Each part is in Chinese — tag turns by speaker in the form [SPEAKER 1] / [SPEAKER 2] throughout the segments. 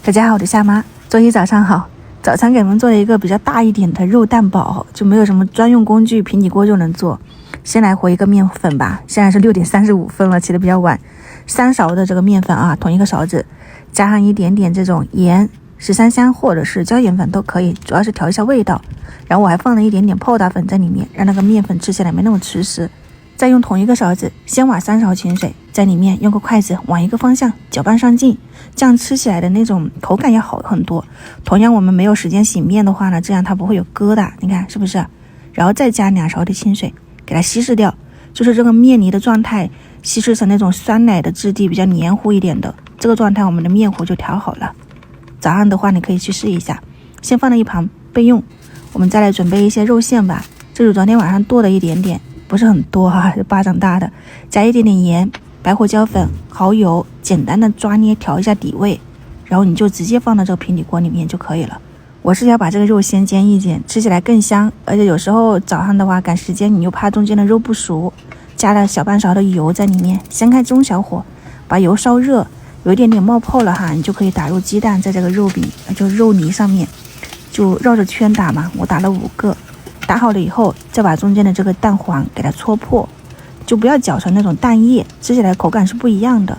[SPEAKER 1] 大家好，我是夏妈，周一早上好。早餐给你们做了一个比较大一点的肉蛋堡，就没有什么专用工具，平底锅就能做。先来和一个面粉吧，现在是6点35分了，起得比较晚。3勺的这个面粉啊，同一个勺子，加上一点点这种盐、13香或者是椒盐粉都可以，主要是调一下味道。然后我还放了一点点泡打粉在里面，让那个面粉吃起来没那么吃实。再用同一个勺子，先挖3勺清水，在里面用个筷子往一个方向搅拌上劲，这样吃起来的那种口感也好很多。同样我们没有时间洗面的话呢，这样它不会有疙瘩，你看是不是？然后再加2勺的清水，给它稀释掉，就是这个面泥的状态稀释成那种酸奶的质地，比较黏糊一点的这个状态，我们的面糊就调好了。早上的话你可以去试一下，先放在一旁备用。我们再来准备一些肉馅吧，这是昨天晚上剁的一点点，不是很多哈，是巴掌大的，加一点点盐、白胡椒粉、蚝油，简单的抓捏调一下底味，然后你就直接放到这个平底锅里面就可以了。我是要把这个肉先煎一煎，吃起来更香，而且有时候早上的话赶时间，你又怕中间的肉不熟，加了小半勺的油在里面，先开中小火，把油烧热，有一点点冒泡了哈，你就可以打入鸡蛋在这个肉饼，就肉泥上面，就绕着圈打嘛，我打了5个。打好了以后，再把中间的这个蛋黄给它戳破，就不要搅成那种蛋液，吃起来口感是不一样的。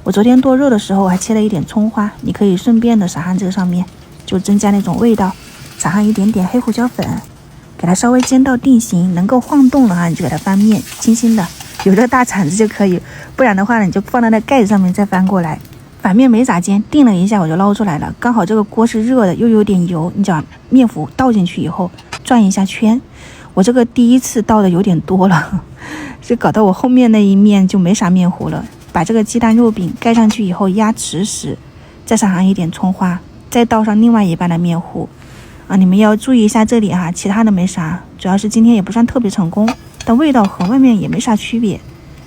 [SPEAKER 1] 我昨天剁肉的时候还切了一点葱花，你可以顺便的撒上这个上面，就增加那种味道。撒上一点点黑胡椒粉，给它稍微煎到定型，能够晃动了哈，你就给它翻面，轻轻的，有这大铲子就可以，不然的话呢，你就放到那盖子上面再翻过来。反面没咋煎，定了一下我就捞出来了，刚好这个锅是热的，又有点油，你把面糊倒进去以后转一下圈，我这个第一次倒的有点多了，就搞到我后面那一面就没啥面糊了。把这个鸡蛋肉饼盖上去以后压实时，再撒上一点葱花，再倒上另外一半的面糊啊，你们要注意一下这里哈，其他的没啥，主要是今天也不算特别成功，但味道和外面也没啥区别。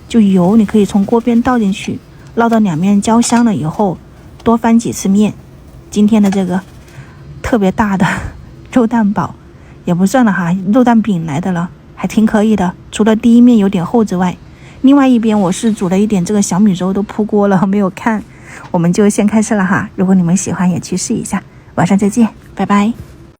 [SPEAKER 1] 就油你可以从锅边倒进去，烙到两面焦香了以后，多翻几次面。今天的这个特别大的肉蛋堡也不算了哈，肉蛋饼来的了，还挺可以的。除了第一面有点厚之外，另外一边我是煮了一点这个小米粥，都铺锅了没有看。我们就先开吃了哈，如果你们喜欢也去试一下。晚上再见，拜拜。